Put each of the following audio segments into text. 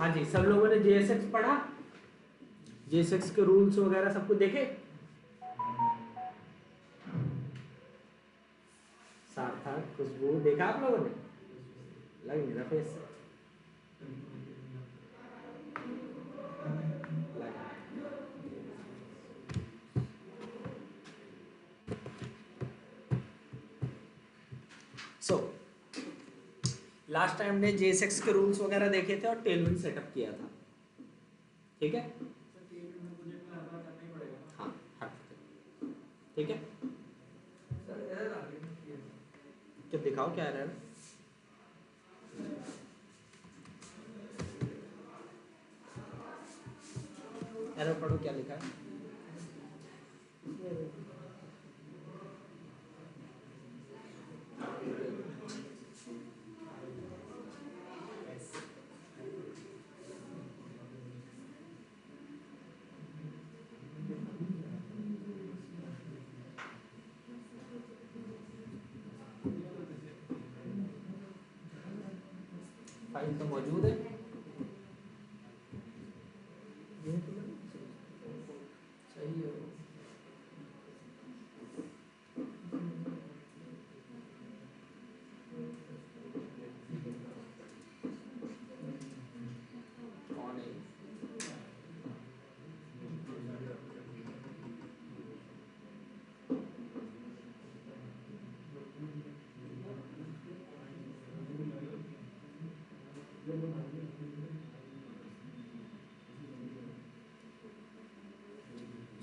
हाँ जी, सब लोगों ने जेएसएक्स पढ़ा, जेएसएक्स के रूल्स वगैरह सब कुछ देखे? सार्थक, खुशबू, देखा आप लोगों ने? लग नहीं रहा फेस से। लगा। सो लास्ट टाइम ने जेएसएक्स के रूल्स वगैरह देखे थे और टेलविंड सेटअप किया था, ठीक है? हाँ, ठीक है। क्या दिखाओ क्या एरर? एरर पढ़ो क्या लिखा है? फाइल तो मौजूद है, सही है। कौन है?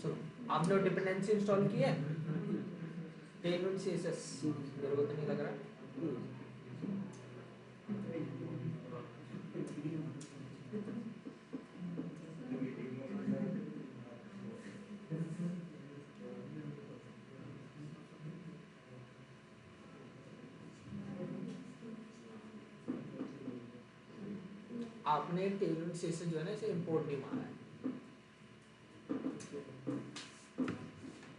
चलो, आपने डिपेंडेंसी इंस्टॉल की है? टेलविंड सीएसएस मेरे को तो नहीं लग रहा। आपने टेलविंड सीएसएस जो है ना, इसे इंपोर्ट नहीं मारा है,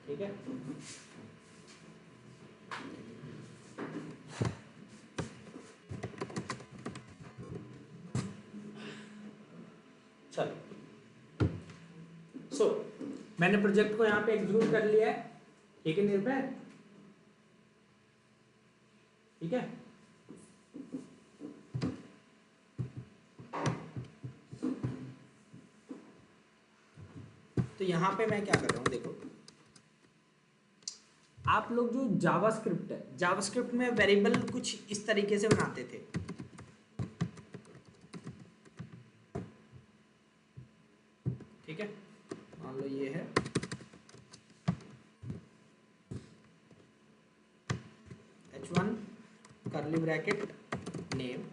ठीक है? चलो, मैंने प्रोजेक्ट को यहाँ पे एग्जीक्यूट कर लिया है, ठीक है निर्भय? ठीक है, तो यहाँ पे मैं क्या कर रहा हूँ, देखो आप लोग जो जावास्क्रिप्ट है, जावास्क्रिप्ट में वेरिएबल कुछ इस तरीके से बनाते थे, ठीक है? मान लो ये है h1 कर्ली ब्रैकेट नेम,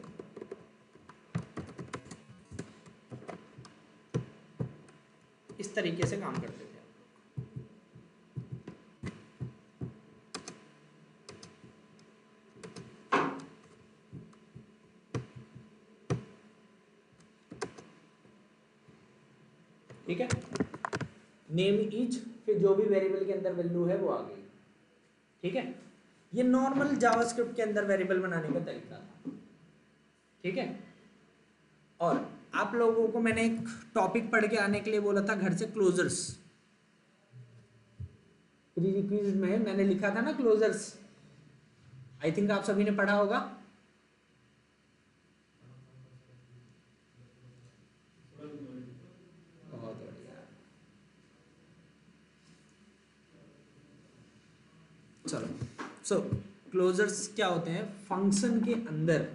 इस तरीके से काम करते थे। ठीक है, नेम ईच, फिर जो भी वेरिएबल के अंदर वैल्यू है वो आ गई, ठीक है? ये नॉर्मल जावास्क्रिप्ट के अंदर वेरिएबल बनाने का तरीका था, ठीक है? और आप लोगों को मैंने एक टॉपिक पढ़ के आने के लिए बोला था घर से, क्लोजर्स। प्रीरिक्विजिट में मैंने लिखा था ना क्लोजर्स, आई थिंक आप सभी ने पढ़ा होगा। बहुत बढ़िया, चलो क्लोजर्स क्या होते हैं? फंक्शन के अंदर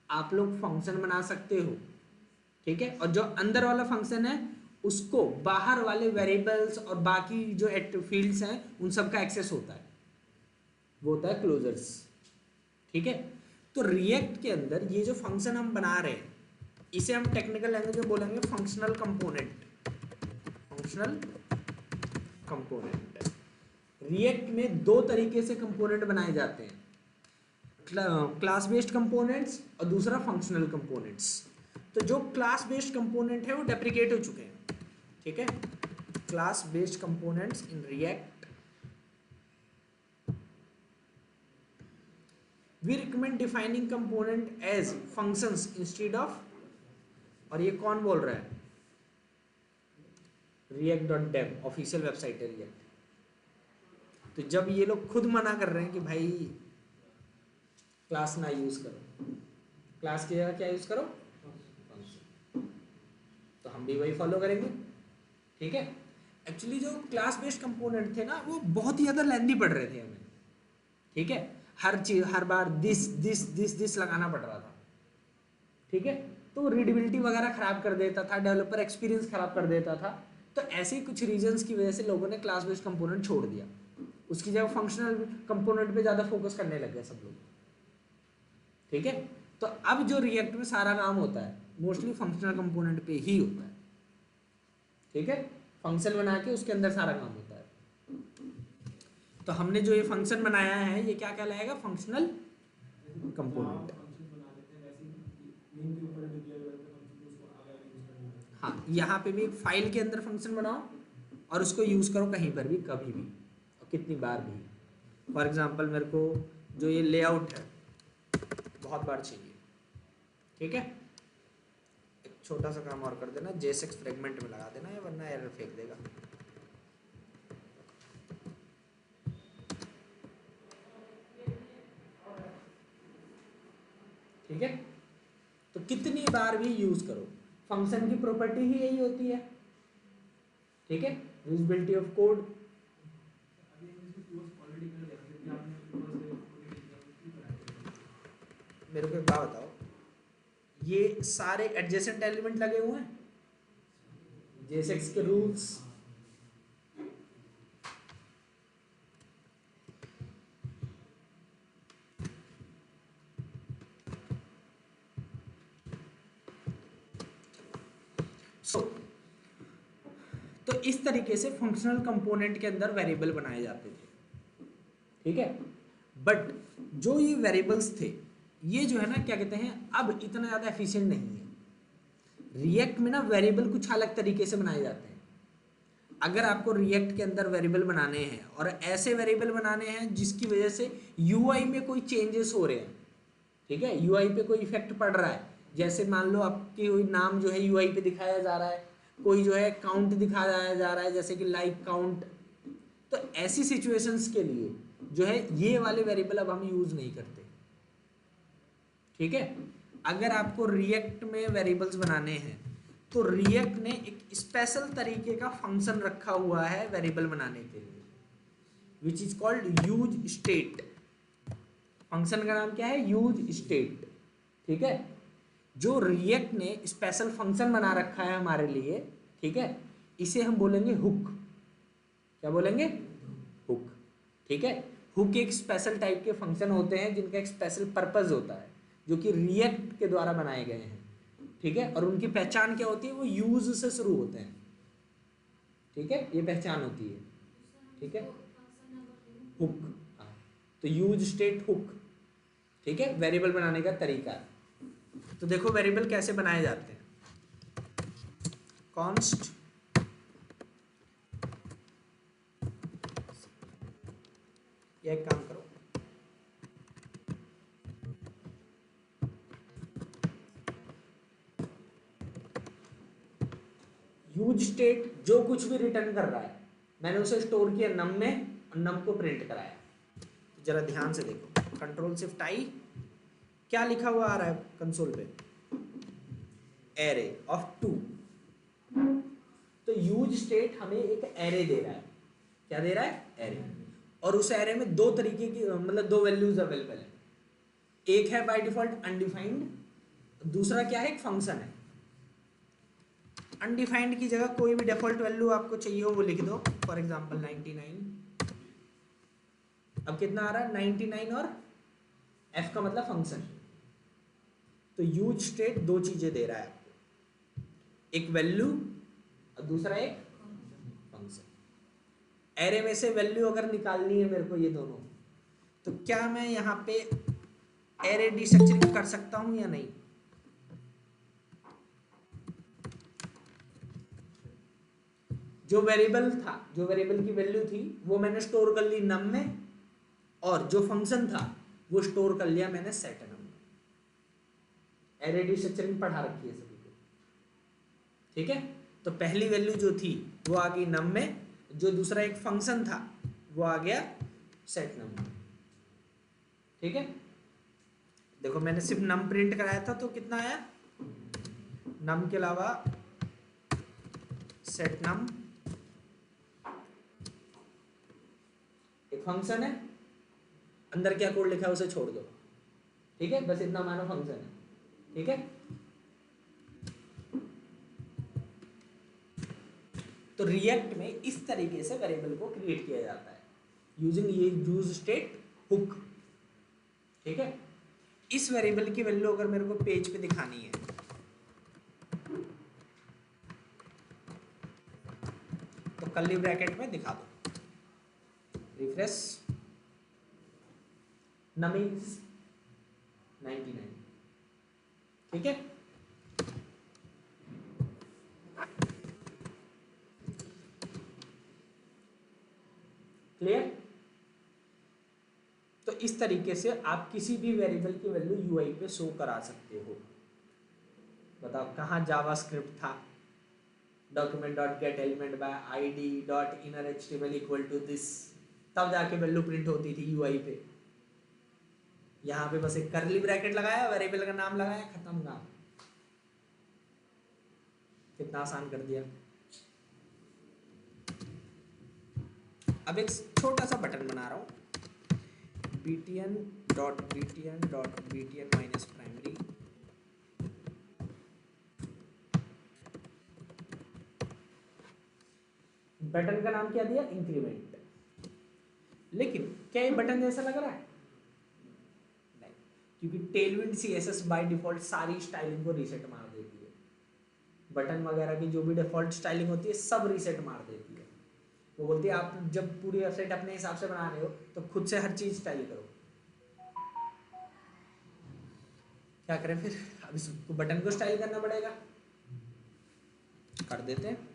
आप लोग फंक्शन बना सकते हो, ठीक है? और जो अंदर वाला फंक्शन है उसको बाहर वाले वेरिएबल्स और बाकी जो फील्ड्स हैं उन सब का एक्सेस होता है, वो होता है क्लोजर्स, ठीक है? तो रिएक्ट के अंदर ये जो फंक्शन हम बना रहे हैं इसे हम टेक्निकल लैंग्वेज में बोलेंगे functional component. Functional component, react में दो तरीके से कंपोनेंट बनाए जाते हैं, क्लास बेस्ड कंपोनेंट्स और दूसरा फंक्शनल कंपोनेंट्स। तो जो क्लास बेस्ड कंपोनेंट है वो डेप्रिकेट हो चुके हैं, ठीक है? Class based components in React we recommend defining component as functions instead of और ये कौन बोल रहा है? react.dev ऑफिशियल वेबसाइट है रिएक्ट। तो जब ये लोग खुद मना कर रहे हैं कि भाई क्लास ना यूज करो, क्लास की जगह क्या यूज करो, तो हम भी वही फॉलो करेंगे। ठीक है, एक्चुअली जो क्लास बेस्ड कंपोनेंट थे ना वो बहुत ही ज़्यादा लेंदी पड़ रहे थे हमें। ठीक है, हर चीज हर बार दिस दिस दिस दिस लगाना पड़ रहा था। ठीक है, तो रीडेबिलिटी वगैरह खराब कर देता था, डेवलपर एक्सपीरियंस खराब कर देता था। तो ऐसे ही कुछ रीजंस की वजह से लोगों ने क्लास बेस्ड कंपोनेंट छोड़ दिया, उसकी जगह फंक्शनल कंपोनेंट पे ज़्यादा फोकस करने लग गए सब लोग। ठीक है, तो अब जो रिएक्ट में सारा काम होता है मोस्टली फंक्शनल कंपोनेंट पे ही होता है। ठीक है, फंक्शन बना के उसके अंदर सारा काम होता है। तो हमने जो ये फंक्शन बनाया है ये क्या कहलाएगा? Functional component. हाँ, यहाँ पे भी एक फाइल के अंदर फंक्शन बनाओ और उसको यूज़ करो कहीं पर भी, कभी भी और कितनी बार भी। फॉर एग्जांपल मेरे को जो ये लेआउट है बहुत बार चाहिए। ठीक है, एक छोटा सा काम और कर देना, JSX फ्रेगमेंट में लगा देना है वरना एरर फेंक देगा। ठीक है, तो कितनी बार भी यूज करो, फंक्शन की प्रॉपर्टी ही यही होती है। ठीक है, यूजेबिलिटी ऑफ कोड। मेरे को एक बात बताओ, ये सारे एडजेसेंट एलिमेंट लगे हुए हैं, JSX के रूल्स। तो इस तरीके से फंक्शनल कंपोनेंट के अंदर वेरिएबल बनाए जाते थे। ठीक है, बट जो ये वेरिएबल्स थे ये जो है ना क्या कहते हैं, अब इतना ज़्यादा एफिशिएंट नहीं है। रिएक्ट में ना वेरिएबल कुछ अलग तरीके से बनाए जाते हैं। अगर आपको रिएक्ट के अंदर वेरिएबल बनाने हैं और ऐसे वेरिएबल बनाने हैं जिसकी वजह से यूआई में कोई चेंजेस हो रहे हैं, ठीक है, यूआई पे कोई इफेक्ट पड़ रहा है, जैसे मान लो आपकी कोई नाम जो है यूआई पे दिखाया जा रहा है, कोई जो है काउंट दिखाया जा रहा है जैसे कि लाइक काउंट, तो ऐसी सिचुएशंस के लिए जो है ये वाले वेरिएबल अब हम यूज नहीं करते। ठीक है, अगर आपको रिएक्ट में वेरिएबल्स बनाने हैं तो रिएक्ट ने एक स्पेशल तरीके का फंक्शन रखा हुआ है वेरिएबल बनाने के लिए, which is called use state. Function का नाम क्या है? Use state. ठीक है, जो रिएक्ट ने स्पेशल फंक्शन बना रखा है हमारे लिए, ठीक है, इसे हम बोलेंगे हुक। क्या बोलेंगे? हुक। ठीक है, हुक एक स्पेशल टाइप के फंक्शन होते हैं जिनका एक स्पेशल पर्पस होता है जो कि रिएक्ट के द्वारा बनाए गए हैं। ठीक है, और उनकी पहचान क्या होती है? वो यूज से शुरू होते हैं। ठीक है, ये पहचान होती है। ठीक है, हुक। हाँ, तो यूज स्टेट हुक। ठीक है, वेरिएबल बनाने का तरीका। तो देखो वेरिएबल कैसे बनाए जाते हैं। कॉन्स्ट या एक काम करो, यूज स्टेट जो कुछ भी रिटर्न कर रहा है मैंने उसे स्टोर किया नम में और नम को प्रिंट कराया। तो जरा ध्यान से देखो, कंट्रोल शिफ्ट आई, क्या लिखा हुआ आ रहा है कंसोल पे? Array of 2। तो यूज स्टेट हमें एक एरे दे रहा है। क्या दे रहा है? एरे। और उस एरे में दो तरीके की मतलब दो वैल्यूज अवेलेबल है। एक है बाय डिफॉल्ट अनडिफाइंड, दूसरा क्या है? एक फंक्शन है। अनडिफाइंड की जगह कोई भी डिफॉल्ट वैल्यू आपको चाहिए हो वो लिख दो, फॉर एग्जांपल 99। अब कितना आ रहा है? 99 और एफ का मतलब फंक्शन। तो यूज स्टेट दो चीजें दे रहा है आपको, एक वैल्यू और दूसरा एक फंक्शन। एरे में से वैल्यू अगर निकालनी है मेरे को ये दोनों, तो क्या मैं यहाँ पे एरे डिस्ट्रक्चरिंग कर सकता हूं या नहीं? जो वेरिएबल था, जो वेरिएबल की वैल्यू थी वो मैंने स्टोर कर ली नम में, और जो फंक्शन था वो स्टोर कर लिया मैंने सेट नम में। एरे डिस्ट्रक्चरिंग पढ़ा रखी है सभी को। ठीक है, तो पहली वैल्यू जो थी वो आ गई नम में, जो दूसरा एक फंक्शन था वो आ गया सेट नम में। ठीक है, देखो मैंने सिर्फ नम प्रिंट कराया था तो कितना आया, नम के अलावा सेट नम एक फंक्शन है, अंदर क्या कोड लिखा है उसे छोड़ दो। ठीक है, बस इतना मानो फंक्शन है। ठीक है, तो रिएक्ट में इस तरीके से वेरिएबल को क्रिएट किया जाता है यूजिंग ये यूज स्टेट हुक। ठीक है, इस वेरिएबल की वैल्यू अगर मेरे को पेज पे दिखानी है तो कर्ली ब्रैकेट में दिखा दो, रिफ्रेश, नम इज 99। ठीक है, क्लियर। तो इस तरीके से आप किसी भी वेरिएबल की वैल्यू यूआई पे शो करा सकते हो। बताओ कहाँ जावास्क्रिप्ट था, document dot get element by ID dot inner HTML equal to this, तब जाके वैल्यू प्रिंट होती थी यूआई पे। यहाँ पे बस एक कर्ली ब्रैकेट लगाया, वेरिएबल का नाम लगाया, खत्म काम। कितना आसान कर दिया। अब एक छोटा सा बटन बना रहा हूँ, btn dot btn dot btn minus primary, button का नाम क्या दिया, इंक्रीमेंट। लेकिन क्या ये बटन जैसा लग रहा है, नहीं, क्योंकि टेलविंड सीएसएस बाय डिफॉल्ट सारी स्टाइलिंग को रीसेट मार देती है। बटन वगैरह की जो भी डिफॉल्ट स्टाइलिंग होती है सब रीसेट मार देती है। वो बोलती है आप जब पूरी वेबसाइट अपने हिसाब से बना रहे हो तो खुद से हर चीज स्टाइल करो। क्या करें फिर, अब इसको बटन को स्टाइल करना पड़ेगा, कर देते हैं।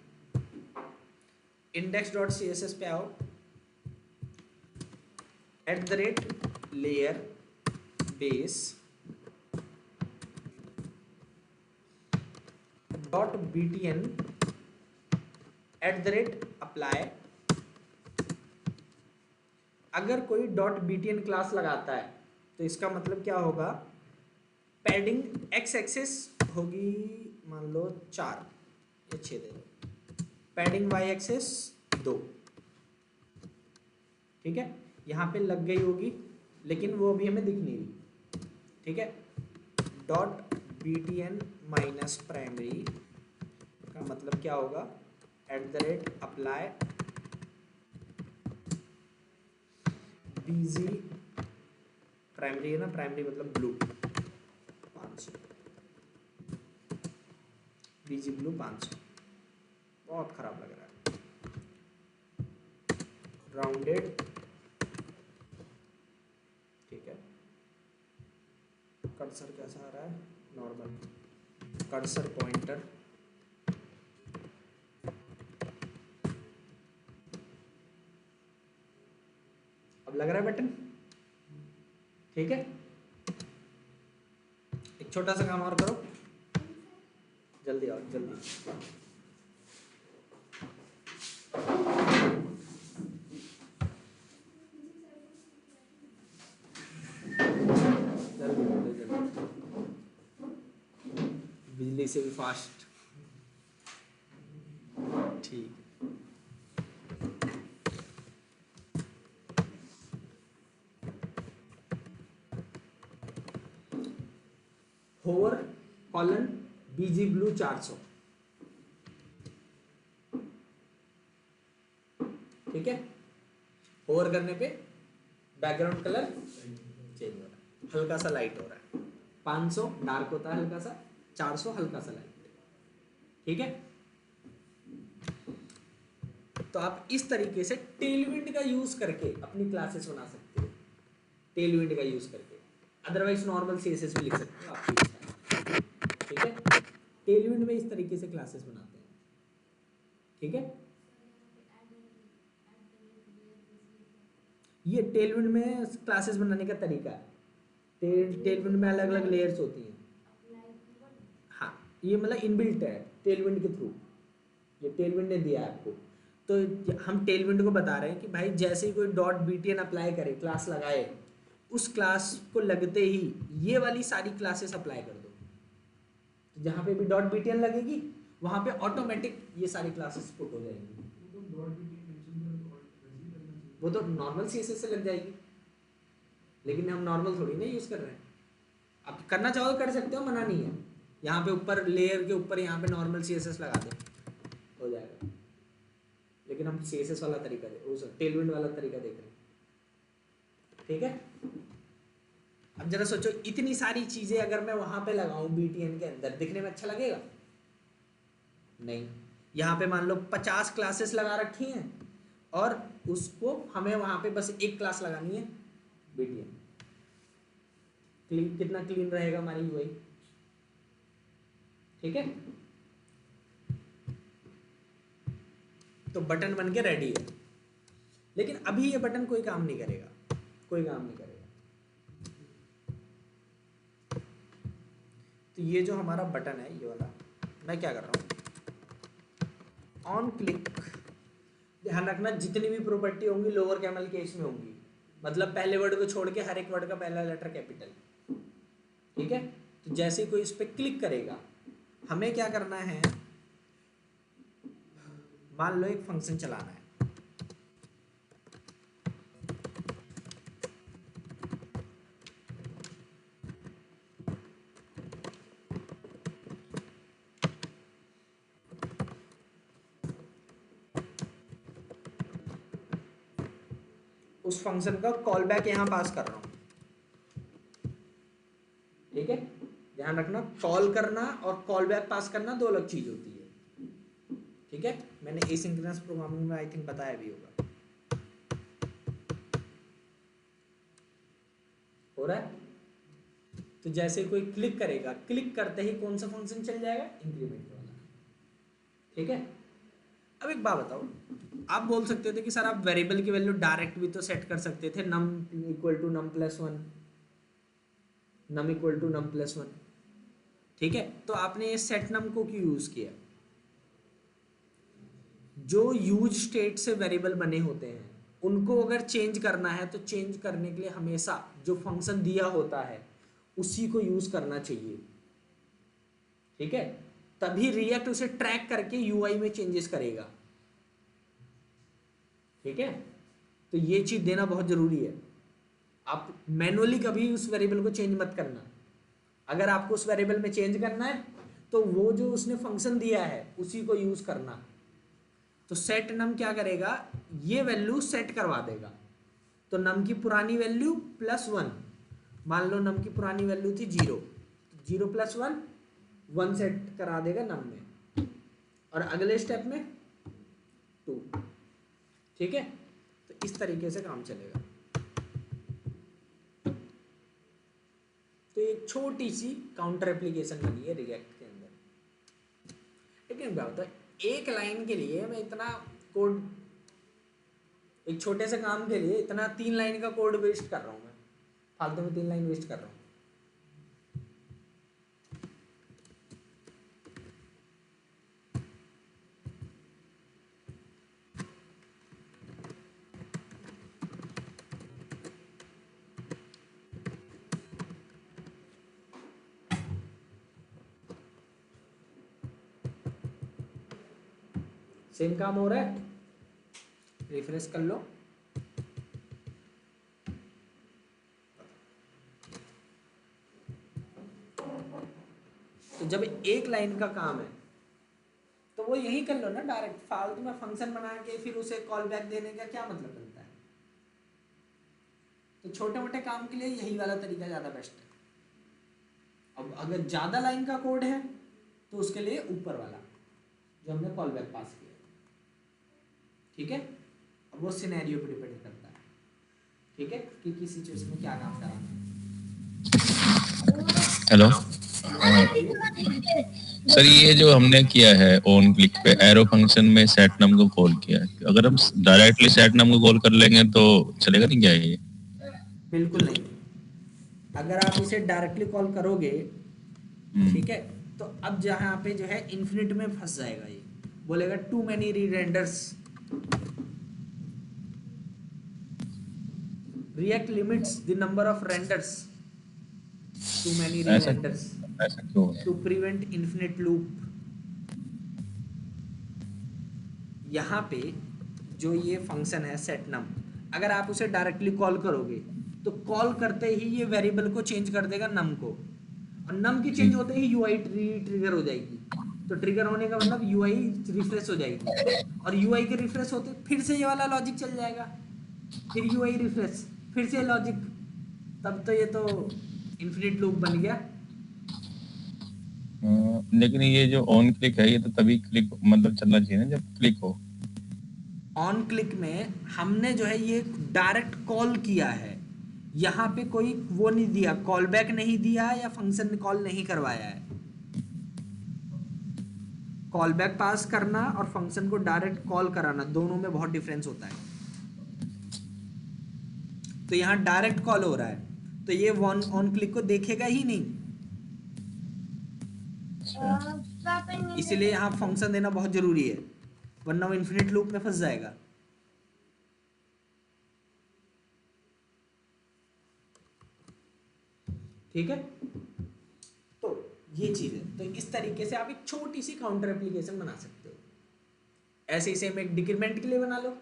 index.css पे आओ, @layer base dot btn @apply। अगर कोई डॉट btn क्लास लगाता है तो इसका मतलब क्या होगा, पैडिंग x एक्सिस होगी मान लो 4 या 6 दे दो, पैडिंग y एक्सिस 2। ठीक है, यहाँ पे लग गई होगी लेकिन वो अभी हमें दिख नहीं रही। ठीक है, डॉट btn माइनस प्राइमरी का मतलब क्या होगा, @apply bg प्राइमरी है ना, प्राइमरी मतलब ब्लू 500, bg ब्लू 500, बहुत खराब लग रहा है, राउंडेड। ठीक है, कर्सर कैसा आ रहा है, नॉर्मल कर्सर पॉइंटर, अब लग रहा है बटन। ठीक है, एक छोटा सा काम और करो, जल्दी आओ जल्दी। बिजली से भी फास्ट। ठीक, होवर कॉलन बीजी ब्लू 400। ठीक है, होवर करने पे बैकग्राउंड कलर चेंज हो रहा है, हल्का सा लाइट हो रहा है, 500 डार्क होता है हल्का सा, 400 हल्का सा लाइट। ठीक है, तो आप इस तरीके से टेलविंड का यूज करके अपनी क्लासेस बना सकते हो, टेलविंड का यूज करके, अदरवाइज नॉर्मल सीएसएस भी लिख सकते हो आपकी इच्छा है। ठीक है, टेलविंड में इस तरीके से क्लासेस बनाते हैं। ठीक है, ये टेलविंड में क्लासेस बनाने का तरीका है। टेलविंड में अलग अलग लेयर्स होती हैं। हाँ, ये मतलब इनबिल्ट है टेलविंड के थ्रू, ये टेलविंड ने दिया है आपको। तो हम टेलविंड को बता रहे हैं कि भाई जैसे ही कोई डॉट बीटीएन अप्लाई करे, क्लास लगाए, उस क्लास को लगते ही ये वाली सारी क्लासेस अप्लाई कर दो। तो जहाँ पे भी डॉट बीटीएन लगेगी वहाँ पे ऑटोमेटिक ये सारी क्लासेस पुट हो जाएंगी। वो तो नॉर्मल सीएसएस से लग जाएगी, लेकिन हम नॉर्मल थोड़ी ना यूज़ कर रहे हैं। आप करना चाहो तो कर सकते हो, मना नहीं है। यहाँ पे ऊपर लेयर के ऊपर यहाँ पे नॉर्मल सीएसएस लगा दे, हो जाएगा। लेकिन हम सीएसएस वाला तरीका टेलविंड वाला तरीका देख रहे हैं, ठीक है। अब जरा सोचो, इतनी सारी चीजें अगर मैं वहां पे लगाऊं बीटीएन के अंदर, दिखने में अच्छा लगेगा? नहीं। यहाँ पे मान लो 50 क्लासेस लगा रखी हैं और उसको हमें वहां पे बस एक क्लास लगानी है बीटीएन। कितना क्लीन रहेगा हमारी यूआई, ठीक है। तो बटन बन के रेडी है, लेकिन अभी ये बटन कोई काम नहीं करेगा, कोई काम नहीं करेगा। तो ये जो हमारा बटन है ये वाला, मैं क्या कर रहा हूँ, ऑन क्लिक, ध्यान रखना जितनी भी प्रॉपर्टी होंगी लोअर कैमल केस में होंगी, मतलब पहले वर्ड को छोड़ के हर एक वर्ड का पहला लेटर कैपिटल, ठीक है। तो जैसे ही कोई इस पर क्लिक करेगा, हमें क्या करना है, मान लो एक फंक्शन चलाना है, उस फंक्शन का कॉल बैक यहां पास कर रहा हूं, ठीक है। ध्यान रखना, कॉल करना और कॉल बैक पास करना दो अलग चीज होती है, ठीक है। मैंने एसिंक्रोनस प्रोग्रामिंग में आई थिंक बताया भी होगा, हो रहा है। तो जैसे कोई क्लिक करेगा, क्लिक करते ही कौन सा फंक्शन चल जाएगा, इंक्रीमेंट वाला, ठीक है। अब एक बात बताओ, आप बोल सकते थे कि सर आप वेरिएबल की वैल्यू डायरेक्ट भी तो सेट कर सकते थे, num equal to num plus one, num equal to num plus one, ठीक है। तो आपने ये सेट नम को क्यों यूज किया? जो यूज स्टेट से वेरिएबल बने होते हैं उनको अगर चेंज करना है तो चेंज करने के लिए हमेशा जो फंक्शन दिया होता है उसी को यूज करना चाहिए, ठीक है। तभी रिएक्ट उसे ट्रैक करके यूआई में चेंजेस करेगा, ठीक है। तो ये चीज देना बहुत जरूरी है। आप मैनुअली कभी उस वेरिएबल को चेंज मत करना। अगर आपको उस वेरिएबल में चेंज करना है तो वो जो उसने फंक्शन दिया है उसी को यूज करना। तो सेट नम क्या करेगा, ये वैल्यू सेट करवा देगा। तो नम की पुरानी वैल्यू प्लस वन, मान लो नम की पुरानी वैल्यू थी 0, 0 प्लस 1 1 सेट करा देगा नम में, और अगले स्टेप में 2, ठीक है। तो इस तरीके से काम चलेगा। तो एक छोटी सी काउंटर एप्लीकेशन बनी है रिएक्ट के अंदर। लेकिन क्या होता है, एक लाइन के लिए मैं इतना कोड, एक छोटे से काम के लिए इतना 3 लाइन का कोड वेस्ट कर रहा हूँ, मैं फालतू में 3 लाइन वेस्ट कर रहा हूँ। सेम काम हो रहा है, रिफ्रेश कर लो। तो जब एक लाइन का काम है तो वो यही कर लो ना डायरेक्ट, फालतू में फंक्शन बना के फिर उसे कॉल बैक देने का क्या मतलब बनता है। तो छोटे मोटे काम के लिए यही वाला तरीका ज़्यादा बेस्ट है। अब अगर ज़्यादा लाइन का कोड है तो उसके लिए ऊपर वाला जो हमने कॉल बैक पास किया, ठीक है। अब वो सिनेरियो पे डिपेंड करता है, ठीक है, कि किस सिचुएशन में क्या काम कराना है। हेलो सर, ये जो हमने किया है ऑन क्लिक पे एरो फंक्शन में सेट नम को कॉल किया है, अगर हम डायरेक्टली सेट नम को कॉल कर लेंगे तो चलेगा नहीं क्या ये? बिल्कुल नहीं। अगर आप इसे डायरेक्टली कॉल करोगे, ठीक है, तो अब जहाँ पे जो है इन्फिनिट में फंस जाएगा, ये बोलेगा too many rerenders, React limits the number of renders, too many ऐसा re-renders ऐसा क्यों है? to prevent infinite loop. यहाँ पे जो ये फंक्शन है setNum, अगर आप उसे डायरेक्टली कॉल करोगे तो कॉल करते ही ये वेरिएबल को चेंज कर देगा नम को, और नम की जी चेंज होते ही यूआई ट्रिगर हो जाएगी। तो ट्रिगर होने का मतलब यूआई रिफ्रेश हो जाएगी, और यूआई के रिफ्रेश होते फिर से ये वाला लॉजिक चल जाएगा, फिर यूआई रिफ्रेश, फिर से लॉजिक, तब तो ये तो इन्फिनिट लूप बन गया। लेकिन ये जो ऑन क्लिक है ये तो तभी क्लिक मतलब चलना चाहिए ना जब क्लिक हो। ऑन क्लिक में हमने जो है ये डायरेक्ट कॉल किया है, यहाँ पे कोई वो नहीं दिया, कॉल बैक नहीं दिया या फंक्शन ने कॉल नहीं करवाया है। कॉल बैक पास करना और फंक्शन को डायरेक्ट कॉल कराना, दोनों में बहुत डिफरेंस होता है। तो यहाँ डायरेक्ट कॉल हो रहा है तो ये वन ऑन क्लिक को देखेगा ही नहीं, इसीलिए यहाँ फंक्शन देना बहुत जरूरी है, वरना वो इन्फिनिट लूप में फंस जाएगा। ठीक है, तो ये चीज है। तो इस तरीके से आप एक छोटी सी काउंटर एप्लीकेशन बना सकते हो। ऐसे ही सेम एक डिक्रीमेंट के लिए बना लो,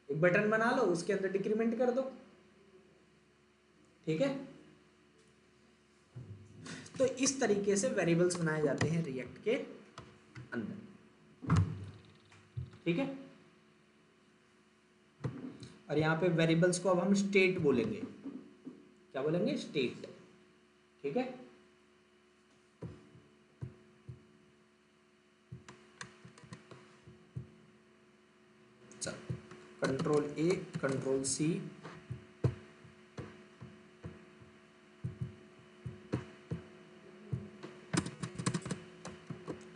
एक बटन बना लो, उसके अंदर डिक्रीमेंट कर दो। ठीक है, तो इस तरीके से वेरिएबल्स बनाए जाते हैं रिएक्ट के अंदर। ठीक है, और यहाँ पे वेरिएबल्स को अब हम स्टेट बोलेंगे। क्या बोलेंगे? स्टेट। ठीक है, चलो control A, control C,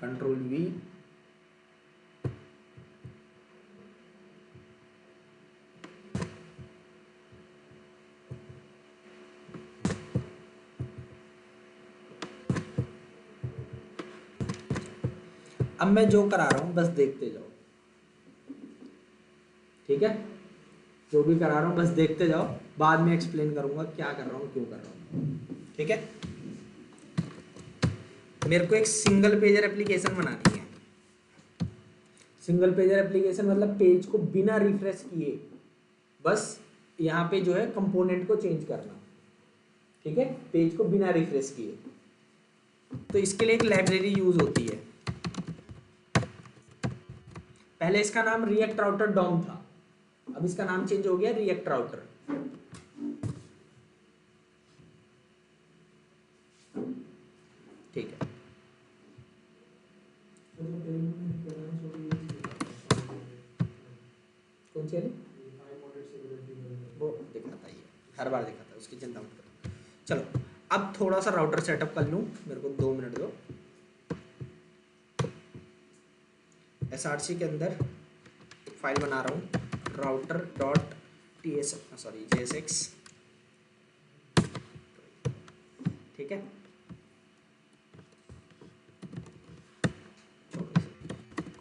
control V, अब मैं जो करा रहा हूं बस देखते जाओ। ठीक है, जो भी करा रहा हूं बस देखते जाओ, बाद में एक्सप्लेन करूंगा क्या कर रहा हूं, क्यों कर रहा हूं। ठीक है, मेरे को एक सिंगल पेजर एप्लीकेशन बनानी है। सिंगल पेजर एप्लीकेशन मतलब पेज को बिना रिफ्रेश किए बस यहाँ पे जो है कंपोनेंट को चेंज करना। ठीक है, पेज को बिना रिफ्रेश किए। तो इसके लिए एक लाइब्रेरी यूज होती है। पहले इसका नाम रिएक्ट राउटर डॉम था, अब इसका नाम चेंज हो गया रिएक्ट राउटर। ठीक है, कौन सी वाली? वो दिखाता ही है, हर बार दिखाता है, उसकी चिंता मत करो। चलो अब थोड़ा सा राउटर सेटअप कर लूँ, मेरे को 2 मिनट दो। SRC के अंदर फाइल बना रहा हूँ, राउटर डॉट JSX। ठीक है,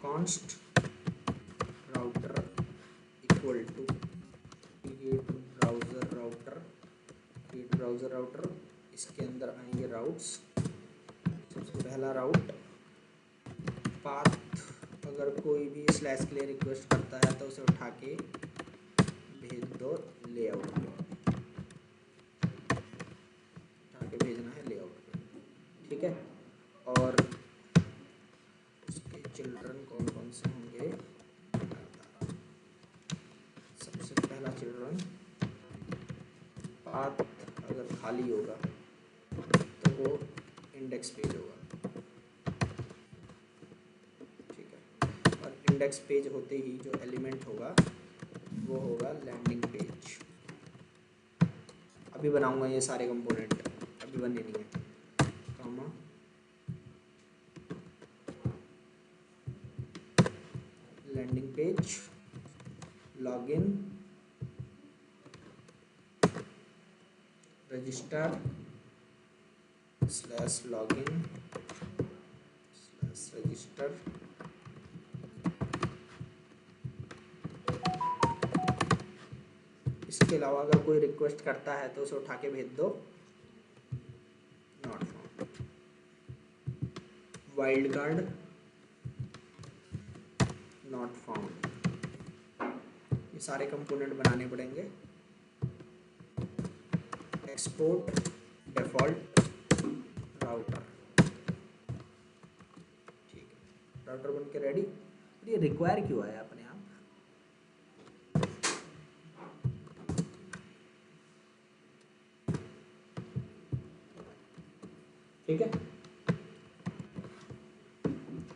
const router equal to create browser router, create browser router, इसके अंदर आएंगे राउट्स। सबसे पहला राउट पाथ, अगर कोई भी स्लैश के लिए रिक्वेस्ट करता है तो उसे उठा के भेज दो लेआउट पे, उठा के भेजना है लेआउट पे। ठीक है, और उसके चिल्ड्रन कौन कौन से होंगे, सबसे पहला चिल्ड्रन पाथ अगर खाली होगा तो वो इंडेक्स पेज होगा। इंडेक्स पेज होते ही जो एलिमेंट होगा वो होगा लैंडिंग पेज। अभी बनाऊंगा ये सारे कंपोनेंट, अभी बने नहीं है। Comma landing page, login, register slash login, register इसके अलावा अगर कोई रिक्वेस्ट करता है तो उसे उठा के भेज दो, not found. Wild card not found. ये सारे कंपोनेंट बनाने पड़ेंगे। एक्सपोर्ट डिफॉल्ट राउटर, ठीक है, राउटर बन के रेडी। ये रिक्वायर क्यों आया अपने आप? ठीक है,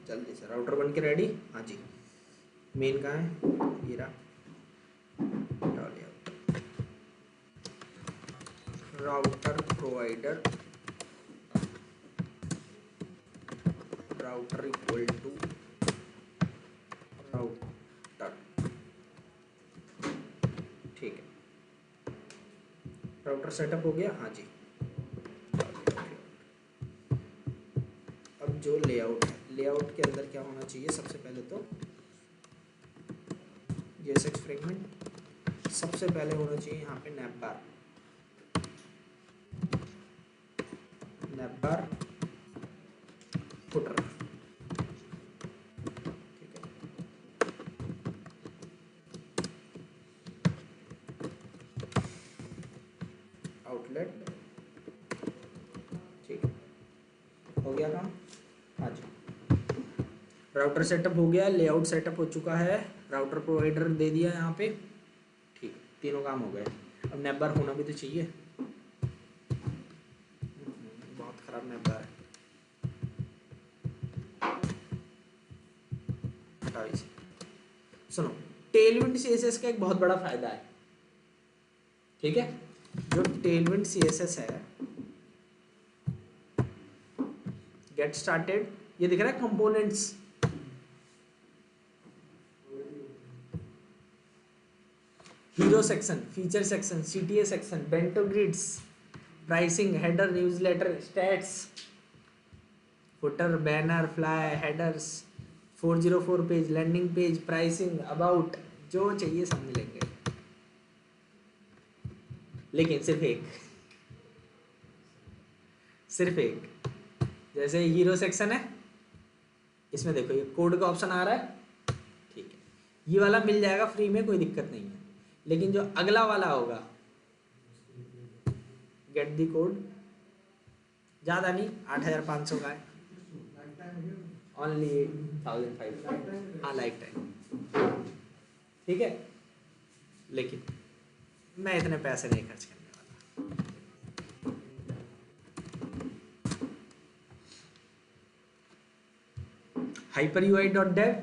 जल्दी से राउटर बन के रेडी। हाँ जी, मेन कहाँ है? ये रहा, router provider, router equal to router, ठीक है। राउटर सेटअप हो गया। हाँ जी, अब जो लेआउट है, लेआउट के अंदर क्या होना चाहिए? सबसे पहले तो JSX फ्रेगमेंट, सबसे पहले होना चाहिए यहाँ पे नैपबार, नैपबार फुटर, ठीक है। आउटलेट, ठीक है, हो गया काम। हाँ जी, राउटर सेटअप हो गया, लेआउट सेटअप हो चुका है, राउटर प्रोवाइडर दे दिया यहाँ पे, ठीक है, तीनों काम हो गए। अब नैपबार होना भी तो चाहिए। बहुत खराब नैपबार है, हटाओ इसे। सुनो, टेलविंड CSS का एक बहुत बड़ा फायदा है, ठीक है। जो टेलविंड CSS है, गेट स्टार्टेड, ये दिख रहा है components, hero section, feature section, CTA section, bento grids, pricing, header, newsletter, stats, footer, banner, fly, headers, 404 page, landing page, pricing, about, जो चाहिए सब मिलेंगे, लेकिन सिर्फ एक जैसे हीरो सेक्शन है, इसमें देखो ये कोड का ऑप्शन आ रहा है, ठीक है, ये वाला मिल जाएगा फ्री में, कोई दिक्कत नहीं है। लेकिन जो अगला वाला होगा, गेट दी कोड, ज़्यादा नहीं, 8500 का है, ओनली 1500, हाँ लाइफ टाइम, ठीक है। लेकिन मैं इतने पैसे नहीं खर्च करने वाला। hyper-ui.dev,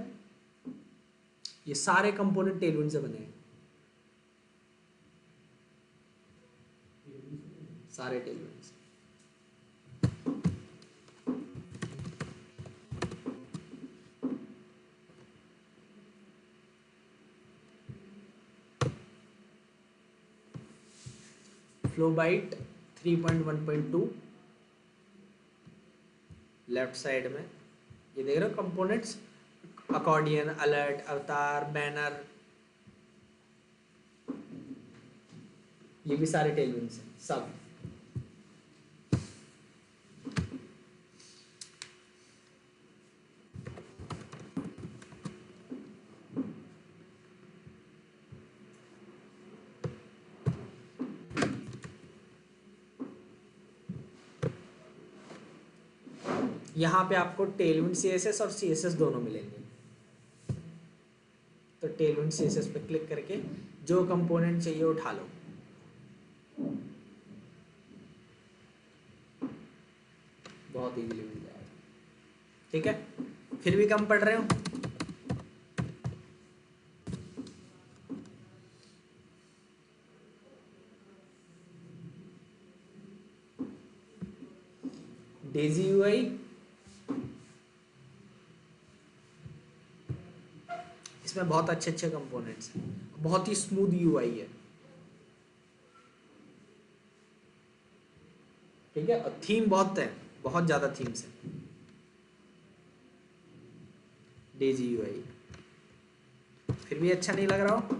ये सारे कंपोनेंट टेलविंड से बने हैं, सारे टेलविंड से। फ्लोबाइट 3.1.2 लेफ्ट साइड में ये देख रहे हो कंपोनेंट्स, अकॉर्डियन, अलर्ट, अवतार, बैनर, ये भी सारे टेलविंड्स हैं सब। यहाँ पे आपको टेलविंड CSS और CSS दोनों मिलेंगे। तो टेलविंड CSS पे क्लिक करके जो कंपोनेंट चाहिए उठा लो, बहुत इजीली मिल जाएगा, ठीक है। फिर भी कम पड़ रहे हो, डेजी UI, इसमें बहुत अच्छे अच्छे कंपोनेंट्स हैं, बहुत ही स्मूथ UI है, ठीक है। और थीम बहुत है, बहुत ज़्यादा थीम्स है। डेजी यूआई फिर भी अच्छा नहीं लग रहा हो?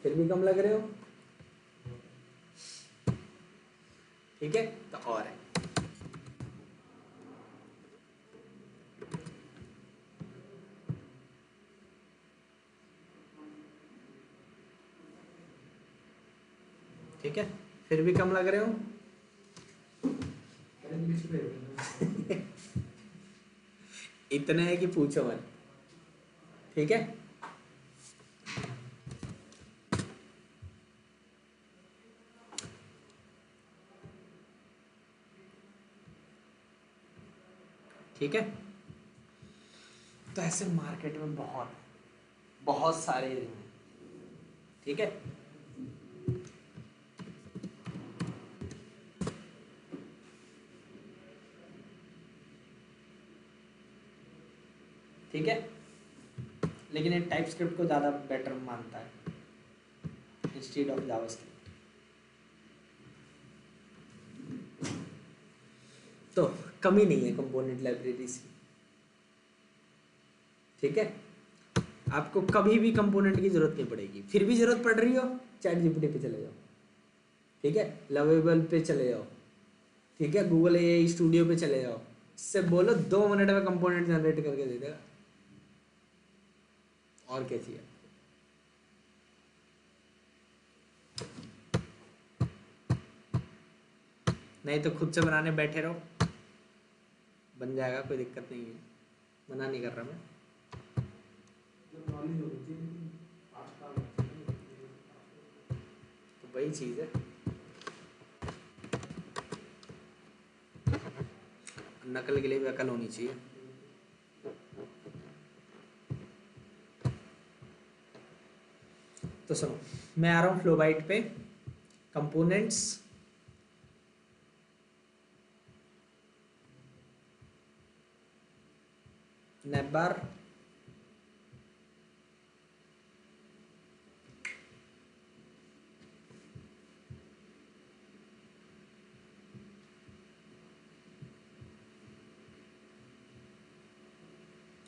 फिर भी कम लग रहे हो? ठीक है, तो और है ठीक है, फिर भी कम लग रहे हो? इतने है कि पूछो मत। ठीक है, ठीक है, तो ऐसे मार्केट में बहुत बहुत सारे हैं। ठीक है, ठीक है, लेकिन ये टाइपस्क्रिप्ट को ज़्यादा बेटर मानता है इंस्टेड ऑफ जावास्क्रिप्ट। तो कमी नहीं है कंपोनेंट लाइब्रेरीज की। ठीक है, आपको कभी भी कंपोनेंट की जरूरत नहीं पड़ेगी। फिर भी जरूरत पड़ रही हो, चैट जीपीटी पे चले जाओ। ठीक है, लवेबल पे चले जाओ। ठीक है, गूगल एआई स्टूडियो पे चले जाओ, इससे बोलो 2 मिनट में कंपोनेंट जनरेट करके दे देगा। और क्या चाहिए? नहीं तो खुद से बनाने बैठे रहो, बन जाएगा, कोई दिक्कत नहीं है। मना नहीं कर रहा मैं। तो वही चीज़ है, नकल के लिए भी अकल होनी चाहिए। तो सुनो, मैं आ रहा हूँ फ्लोबाइट पे, कंपोनेंट्स, नैपबार,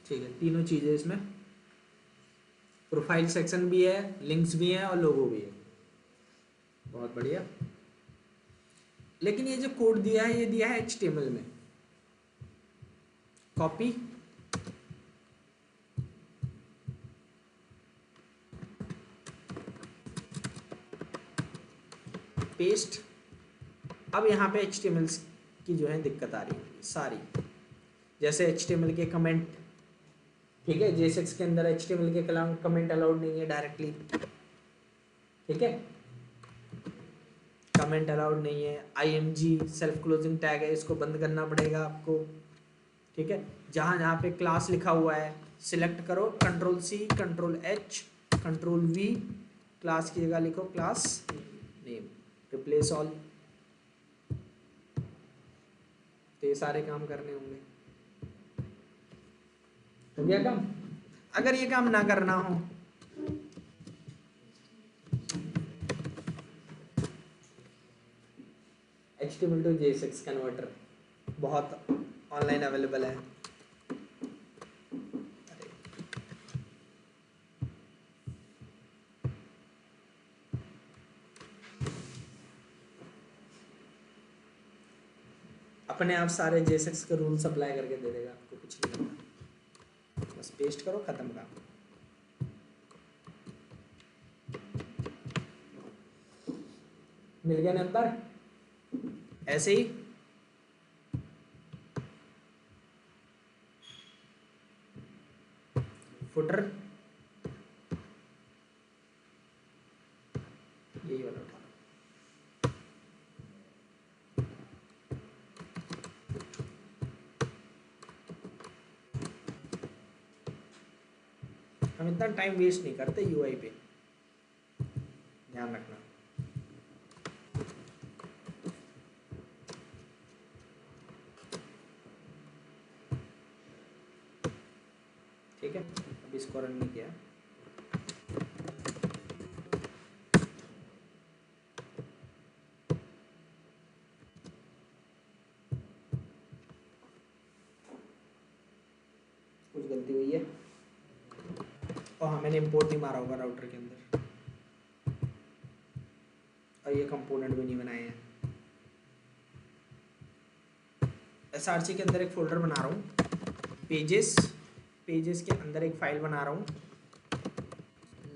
ठीक है, तीनों चीज़ें इसमें। प्रोफाइल सेक्शन भी है, लिंक्स भी हैं और लोगो भी है। बहुत बढ़िया। लेकिन ये जो कोड दिया है, ये दिया है HTML में। Copy, paste. अब यहाँ पे HTML की जो है दिक्कत आ रही है सारी, जैसे HTML के कमेंट। ठीक है, JSX के अंदर HTML के कमेंट अलाउड नहीं है डायरेक्टली। ठीक है, कमेंट अलाउड नहीं है। IMG सेल्फ क्लोजिंग टैग है, इसको बंद करना पड़ेगा आपको। ठीक है, जहाँ जहाँ पे क्लास लिखा हुआ है सिलेक्ट करो, Ctrl+C, Ctrl+H, Ctrl+V, क्लास की जगह लिखो क्लास नेम, रिप्लेस ऑल। तो ये सारे काम करने होंगे। हो गया काम? अगर ये काम ना करना हो, HTML to JSX कन्वर्टर बहुत ऑनलाइन अवेलेबल है। अपने आप सारे JSX के रूल्स अप्लाई करके दे देगा आपको, कुछ नहीं करना, बस पेस्ट करो, खत्म काम। मिल गया नंबर? ऐसे ही फुटर, यही वाला उठा। हम इतना टाइम वेस्ट नहीं करते UI पे, ध्यान रखना। ठीक है, अभी इसको रन नहीं किया। कुछ गलती हुई है, और हाँ मैंने इंपोर्ट नहीं मारा होगा राउटर के अंदर, और ये कंपोनेंट भी नहीं बनाए हैं। SRC के अंदर एक फोल्डर बना रहा हूँ, पेजेस के अंदर एक फाइल बना रहा हूँ,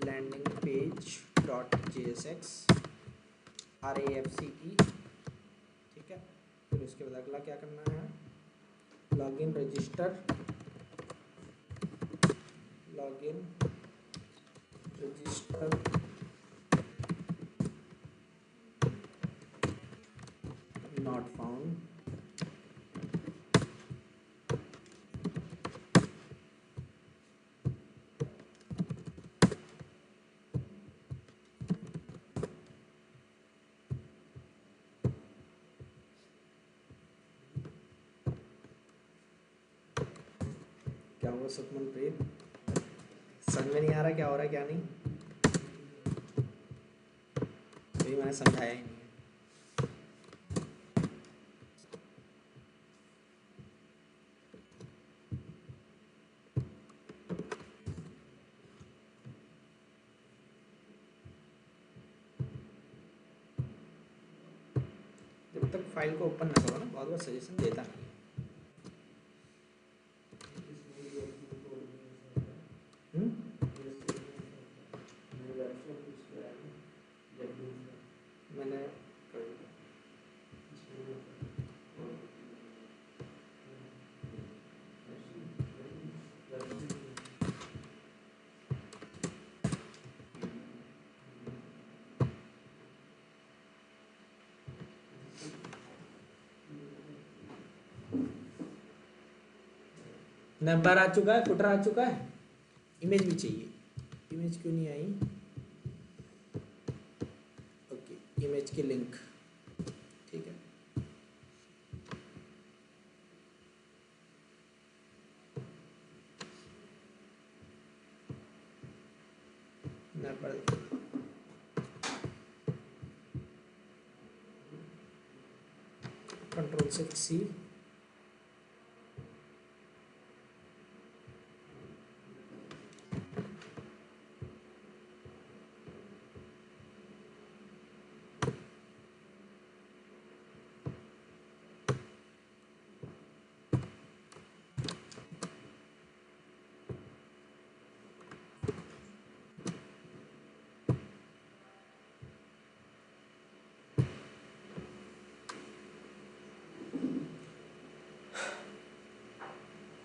landing page dot JSX RAFCE, ठीक है। फिर उसके बाद अगला क्या करना है, लॉगिन रजिस्टर नॉट फाउंड, क्या हुआ सुखमन प्रीत, समझ में नहीं आ रहा क्या हो रहा है क्या नहीं, अभी मैंने समझाया ही नहीं है। जब तक फाइल को ओपन ना करो ना, बहुत बार सजेशन देता नहीं है। मैंने नंबर आ चुका है, फुटर आ चुका है, इमेज भी चाहिए, इमेज क्यों नहीं आई, ओके इमेज की लिंक, ठीक है। नंबर Ctrl+C,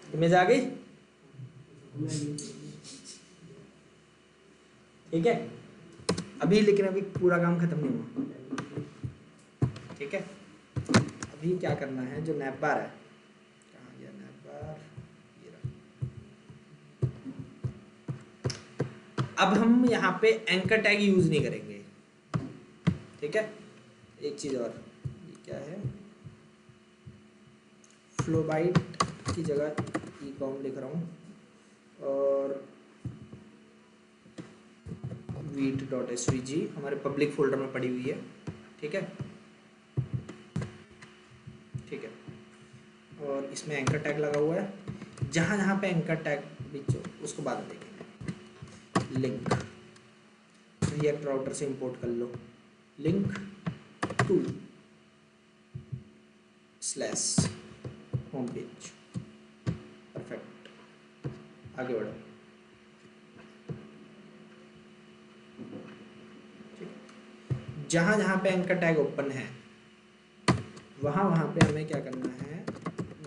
इमेज आ गई, ठीक है। अभी लेकिन अभी पूरा काम खत्म नहीं हुआ, ठीक है। अभी क्या करना है, जो नैपबार है, कहाँ गया नैपबार, ये रहा। अब हम यहाँ पे एंकर टैग यूज नहीं करेंगे, ठीक है। एक चीज और, ये क्या है, फ्लोबाइट की जगह ecom लिख रहा हूँ, और वीट.svg हमारे पब्लिक फोल्डर में पड़ी हुई है, ठीक है, ठीक है। और इसमें एंकर टैग लगा हुआ है, जहाँ जहाँ पे एंकर टैग बिचो उसको बाद में देखेंगे। लिंक रिएक्ट राउटर से इंपोर्ट कर लो, link to slash home page, perfect, आगे बढ़ो, जहाँ जहाँ पे एंकर टैग ओपन है वहाँ वहाँ पे हमें क्या करना है,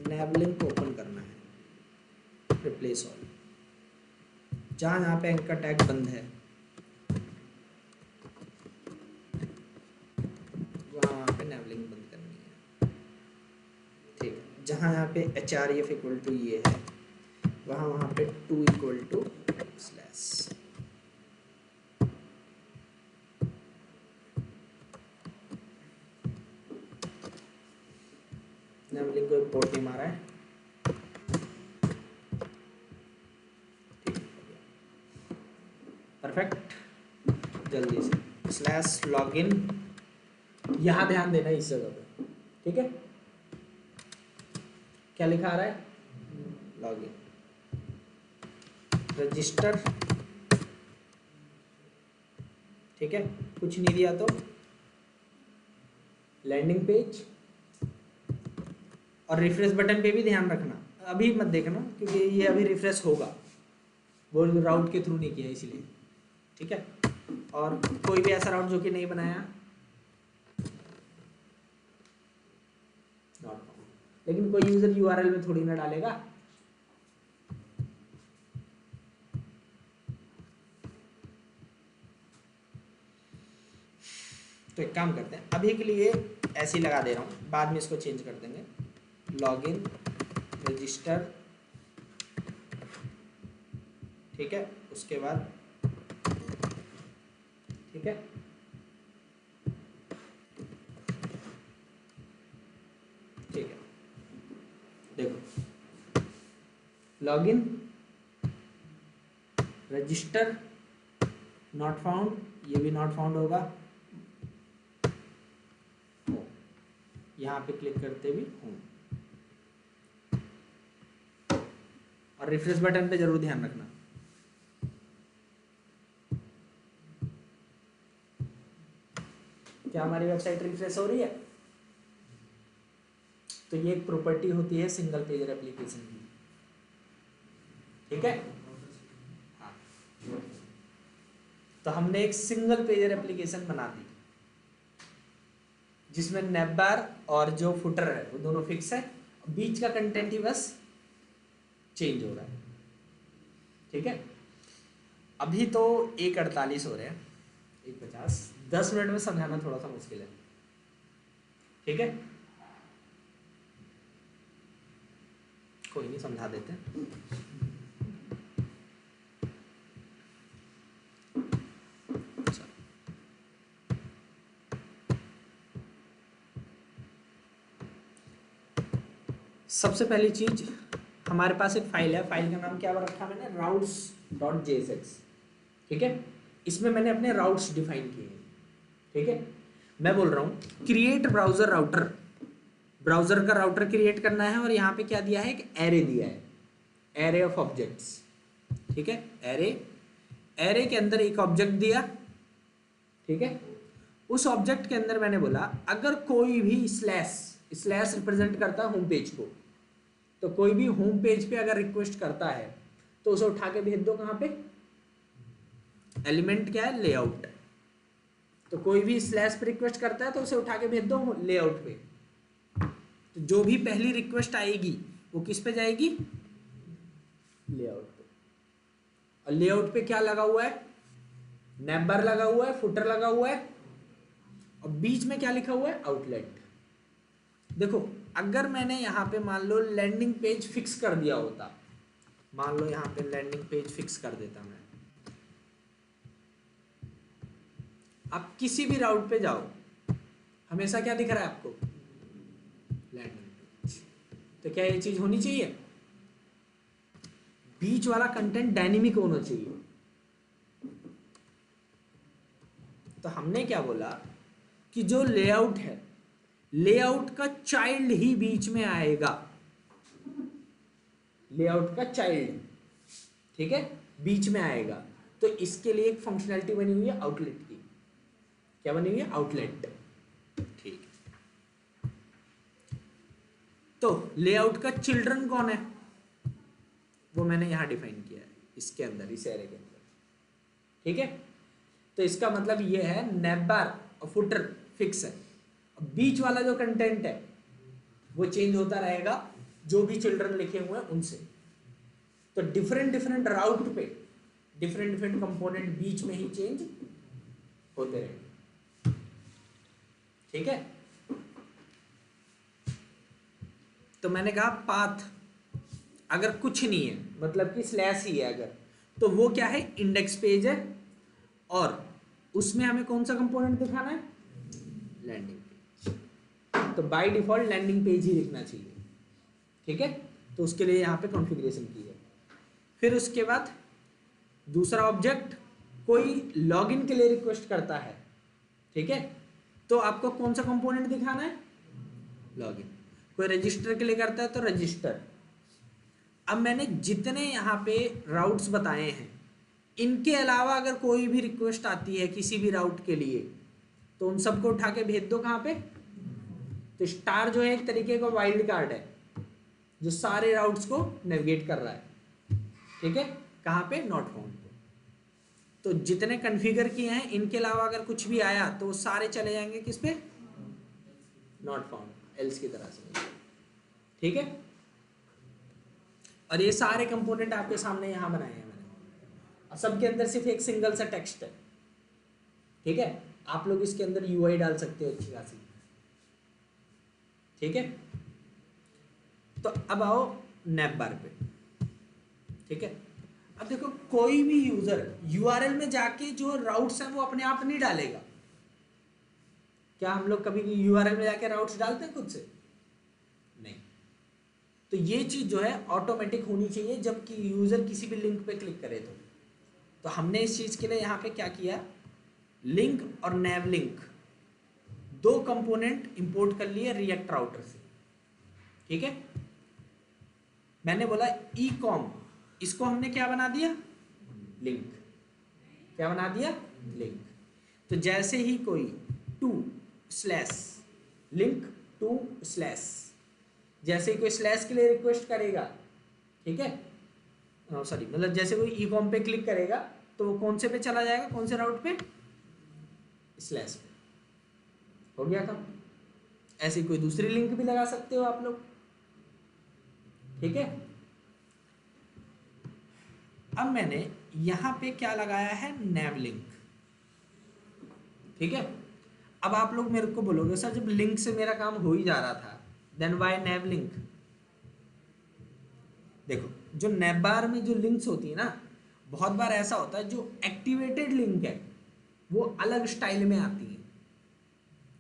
नैव लिंक ओपन करना है, रिप्लेस ऑल। जहाँ जहाँ पे एंकर टैग बंद है वहाँ वहाँ पे नैव लिंक बंद करनी है, ठीक है। जहाँ जहाँ पे href इक्वल टू ये है वहाँ वहाँ पे to equal to slash, nav link को इम्पोर्ट नहीं मारा है, स्लैश लॉगिन, यहां ध्यान देना इस जगह पे, ठीक है। क्या लिखा आ रहा है, लॉगिन, रजिस्टर, ठीक है, कुछ नहीं दिया तो लैंडिंग पेज, और रिफ्रेश बटन पे भी ध्यान रखना, अभी मत देखना क्योंकि ये अभी रिफ्रेश होगा, वो राउट के थ्रू नहीं किया इसलिए, ठीक है। और कोई भी ऐसा राउट जो कि नहीं बनाया, लेकिन कोई यूजर यूआरएल में थोड़ी ना डालेगा, तो एक काम करते हैं, अभी के लिए ऐसे ही लगा दे रहा हूँ, बाद में इसको चेंज कर देंगे, लॉगिन रजिस्टर, ठीक है, उसके बाद ठीक है, ठीक है, देखो लॉगिन रजिस्टर नॉट फाउंड, ये भी नॉट फाउंड होगा, यहाँ पे क्लिक करते भी हूँ, और रिफ्रेश बटन पे जरूर ध्यान रखना। क्या हमारी वेबसाइट रिफ्रेश हो रही है? तो ये एक प्रॉपर्टी होती है सिंगल पेजर एप्लीकेशन की, ठीक है। हाँ, तो हमने एक सिंगल पेजर एप्लीकेशन बना दी जिसमें नेवबार और जो फुटर है वो दोनों फिक्स है, बीच का कंटेंट ही बस चेंज हो रहा है, ठीक है। अभी तो 1:48 हो रहे हैं, 1:50, 10 मिनट में समझाना थोड़ा सा मुश्किल है, ठीक है, कोई नहीं समझा देते हैं। सबसे पहली चीज, हमारे पास एक फाइल है, फाइल का नाम क्या रखा मैंने, routes.jsx, ठीक है। इसमें मैंने अपने राउट्स डिफाइन किए हैं, ठीक है। मैं बोल रहा हूँ क्रिएट ब्राउजर राउटर, ब्राउजर का राउटर क्रिएट करना है, और यहाँ पे क्या दिया है, एक एरे दिया है, एरे ऑफ ऑब्जेक्ट्स, ठीक है। एरे के अंदर एक ऑब्जेक्ट दिया, ठीक है। उस ऑब्जेक्ट के अंदर मैंने बोला अगर कोई भी स्लैश रिप्रेजेंट करता है होम पेज को, तो कोई भी होम पेज पे अगर रिक्वेस्ट करता है तो उसे उठा के भेज दो कहाँ पे, एलिमेंट क्या है, लेआउट, तो कोई भी स्लैश पे रिक्वेस्ट करता है तो उसे उठा के भेज दो लेआउट पे, तो जो भी पहली रिक्वेस्ट आएगी वो किस पे जाएगी, लेआउट पे, और लेआउट पे क्या लगा हुआ है, नेवबार लगा हुआ है, फुटर लगा हुआ है, और बीच में क्या लिखा हुआ है, आउटलेट। देखो अगर मैंने यहाँ पे मान लो लैंडिंग पेज फिक्स कर दिया होता, मान लो यहाँ पे लैंडिंग पेज फिक्स कर देता मैं, आप किसी भी राउट पे जाओ हमेशा क्या दिख रहा है आपको, लैंडिंग पेज, तो क्या ये चीज होनी चाहिए, बीच वाला कंटेंट डायनेमिक होना चाहिए। तो हमने क्या बोला कि जो लेआउट है, लेआउट का चाइल्ड ही बीच में आएगा, लेआउट का चाइल्ड, ठीक है, बीच में आएगा। तो इसके लिए एक फंक्शनैलिटी बनी हुई है आउटलेट की, क्या बनी हुई है, आउटलेट, ठीक। तो लेआउट का चिल्ड्रन कौन है, वो मैंने यहां डिफाइन किया है इसके अंदर, इस एरे के अंदर, ठीक है। तो इसका मतलब ये है नेवबार और फुटर फिक्स है, बीच वाला जो कंटेंट है वो चेंज होता रहेगा जो भी चिल्ड्रन लिखे हुए हैं उनसे। तो डिफरेंट राउट पे डिफरेंट कंपोनेंट बीच में ही चेंज होते रहेंगे, ठीक है। तो मैंने कहा पाथ अगर कुछ नहीं है, मतलब कि स्लैश ही है अगर, तो वो क्या है, इंडेक्स पेज है, और उसमें हमें कौन सा कंपोनेंट दिखाना है, लैंडिंग पेज। तो बाय डिफॉल्ट लैंडिंग पेज ही लिखना चाहिए, ठीक है। तो उसके लिए यहाँ पे कॉन्फ़िगरेशन की है। फिर उसके बाद दूसरा ऑब्जेक्ट, कोई लॉगिन के लिए रिक्वेस्ट करता है ठीक है, तो आपको कौन सा कंपोनेंट दिखाना है, लॉगिन। कोई रजिस्टर के लिए करता है तो रजिस्टर। अब मैंने जितने यहाँ पे राउट्स बताए हैं, इनके अलावा अगर कोई भी रिक्वेस्ट आती है किसी भी राउट के लिए, तो उन सबको उठा के भेज दो कहाँ पे, तो स्टार जो है एक तरीके का वाइल्ड कार्ड है जो सारे राउट्स को नेविगेट कर रहा है, ठीक है, कहाँ पे, नॉट फाउंड पे। तो जितने कॉन्फ़िगर किए हैं इनके अलावा अगर कुछ भी आया तो वो सारे चले जाएंगे किस पे, नॉट फाउंड, एल्स की तरह से, ठीक है। और ये सारे कंपोनेंट आपके सामने यहाँ बनाए हैं मैंने, और सबके अंदर सिर्फ एक सिंगल सा टेक्स्ट है, ठीक है। आप लोग इसके अंदर यूआई डाल सकते हो अच्छी खासी, ठीक है। तो अब आओ नैप बार पे, ठीक है। अब देखो कोई भी यूजर यूआरएल में जाके जो राउट्स हैं वो अपने आप नहीं डालेगा। क्या हम लोग कभी यूआरएल में जाके राउट्स डालते हैं खुद से, नहीं। तो ये चीज जो है ऑटोमेटिक होनी चाहिए जबकि यूजर किसी भी लिंक पे क्लिक करे तो हमने इस चीज के लिए यहाँ पे क्या किया, लिंक और नैव लिंक दो कंपोनेंट इंपोर्ट कर लिए रिएक्ट राउटर से, ठीक है। मैंने बोला ई कॉम, इसको हमने क्या बना दिया, लिंक। क्या बना दिया, लिंक। तो जैसे ही कोई to slash link to slash, जैसे ही कोई स्लैश के लिए रिक्वेस्ट करेगा, ठीक है, सॉरी मतलब जैसे कोई ई कॉम पे क्लिक करेगा तो वो कौन से पे चला जाएगा, कौन से राउट पे, स्लैश पे, हो गया काम। ऐसी कोई दूसरी लिंक भी लगा सकते हो आप लोग, ठीक है। अब मैंने यहां पे क्या लगाया है, नैव लिंक, ठीक है। अब आप लोग मेरे को बोलोगे सर जब लिंक से मेरा काम हो ही जा रहा था देन व्हाई नैव लिंक। देखो जो नैव बार में जो लिंक्स होती है ना, बहुत बार ऐसा होता है जो एक्टिवेटेड लिंक है वो अलग स्टाइल में आती है।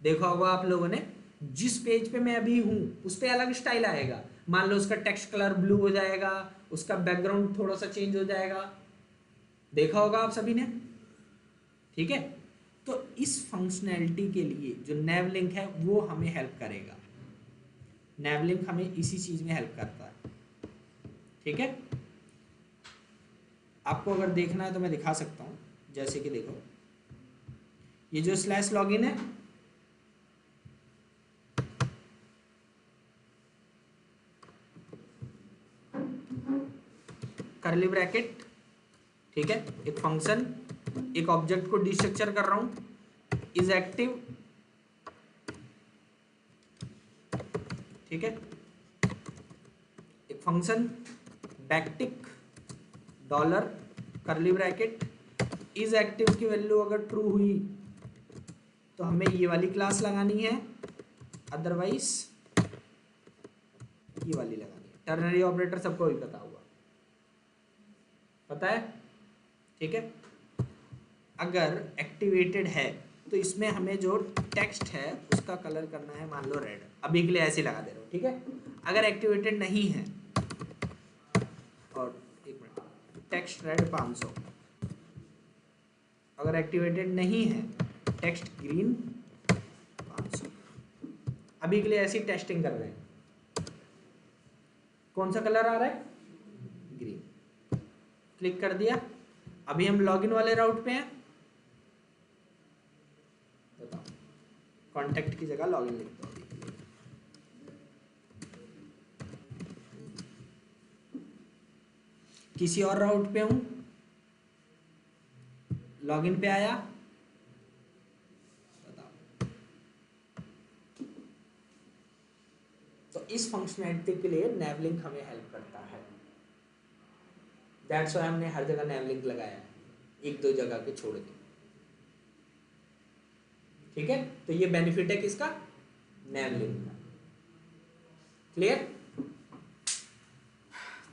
देखा होगा आप लोगों ने, जिस पेज पे मैं अभी हूं उस पे अलग स्टाइल आएगा, मान लो उसका टेक्स्ट कलर ब्लू हो जाएगा, उसका बैकग्राउंड थोड़ा सा चेंज हो जाएगा, देखा होगा आप सभी ने, ठीक है। तो इस फंक्शनैलिटी के लिए जो नैव लिंक है वो हमें हेल्प करेगा, नैव लिंक हमें इसी चीज में हेल्प करता है, ठीक है। आपको अगर देखना है तो मैं दिखा सकता हूं, जैसे कि देखो ये जो स्लैश लॉगिन है, कर्ली ब्रैकेट, ठीक है, एक फंक्शन, एक ऑब्जेक्ट को डिस्ट्रक्चर कर रहा हूं, इज एक्टिव, ठीक है, एक function backtick dollar curly bracket, is active की वैल्यू अगर ट्रू हुई तो हमें ये वाली क्लास लगानी है, अदरवाइज ये वाली लगानी है। टर्नरी ऑपरेटर सबको भी पता होगा, पता है, ठीक है। अगर एक्टिवेटेड है तो इसमें हमें जो टेक्स्ट है उसका कलर करना है मान लो रेड, अभी के लिए ऐसे लगा दे रहा हूँ, ठीक है। अगर एक्टिवेटेड नहीं है, और एक मिनट, टेक्स्ट रेड 500, अगर एक्टिवेटेड नहीं है टेक्स्ट ग्रीन 500, अभी के लिए ऐसी टेस्टिंग कर रहे हैं। कौन सा कलर आ रहा है, ग्रीन, क्लिक कर दिया। अभी हम लॉगिन वाले राउट पे हैं, बताओ, कॉन्टेक्ट की जगह लॉगिन लिख दो। किसी और राउट पे हूं, लॉगिन पे आया, बताओ। तो इस फंक्शनैलिटी के लिए नैव लिंक हमें हेल्प करता है, दैट्स व्हाई हमने हर जगह नैव लिंक लगाया है, एक दो जगह के छोड़ के, ठीक है। तो ये बेनिफिट है किसका, नैव लिंक का, क्लियर।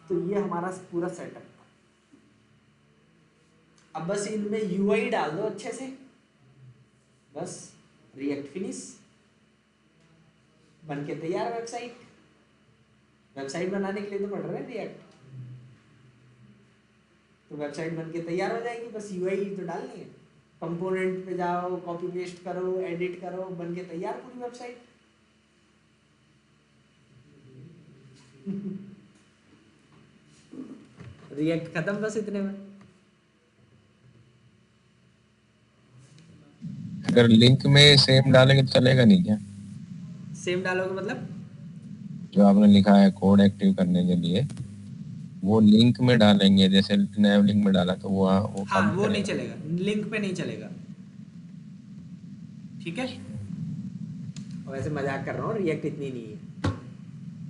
तो ये हमारा पूरा सेटअप, अब बस इनमें यूआई डाल दो अच्छे से, बस रिएक्ट फिनिश बन के तैयार। वेबसाइट बनाने के लिए तो पढ़ रहे हैं रिएक्ट, तो वेबसाइट बन के तैयार हो जाएगी, बस यूआई तो डालनी है। कंपोनेंट पे जाओ, कॉपी पेस्ट करो, एडिट करो, बन के तैयार पूरी वेबसाइट। रिएक्ट खत्म बस इतने में। अगर लिंक में सेम डालेंगे तो चलेगा नहीं क्या? सेम डालोगे मतलब? जो आपने लिखा है कोड एक्टिव करने के लिए, वो लिंक में डालेंगे, जैसे नैव लिंक में डाला तो वो हाँ, काम वो नहीं करेगा। चलेगा, लिंक पे नहीं चलेगा। ठीक है, वैसे मजाक कर रहा हूँ, रिएक्ट इतनी नहीं है।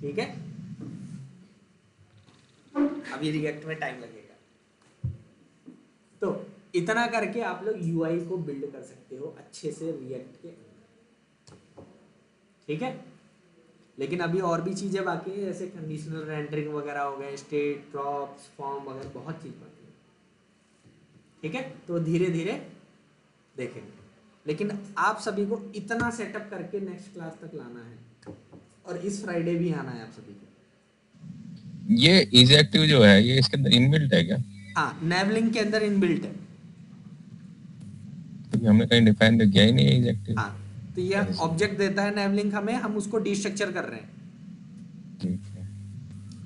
ठीक है, अभी रिएक्ट में टाइम लगेगा। तो इतना करके आप लोग यूआई को बिल्ड कर सकते हो अच्छे से रिएक्ट के अंदर। ठीक है, लेकिन अभी और भी चीज़ें बाकी है, जैसे कंडीशनल रेंडरिंग वगैरह हो गए, स्टेट ड्रॉप्स, फॉर्म वगैरह, बहुत चीज़ बाकी है। ठीक है, तो धीरे धीरे देखेंगे, लेकिन आप सभी को इतना सेटअप करके नेक्स्ट क्लास तक लाना है, और इस फ्राइडे भी आना है आप सभी को। ये इजी एक्टिव जो है, ये इसके अंदर इनबिल्ट है क्या? हाँ, नेवलिंग के अंदर इनबिल्ट है। क्योंकि हमने कहीं डिफाइन तो किया ही नहीं है इजी एक्टिव। हाँ, तो ये ऑब्जेक्ट देता है नेवलिंक हमें, हम उसको डिस्ट्रक्चर कर रहे हैं, ठीक है।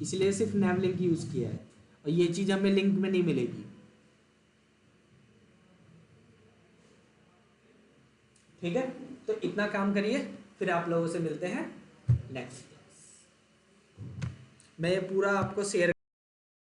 इसलिए सिर्फ नेवलिंक यूज किया है, और ये चीज हमें लिंक में नहीं मिलेगी। ठीक है, तो इतना काम करिए, फिर आप लोगों से मिलते हैं नेक्स्ट क्लास। मैं ये पूरा आपको शेयर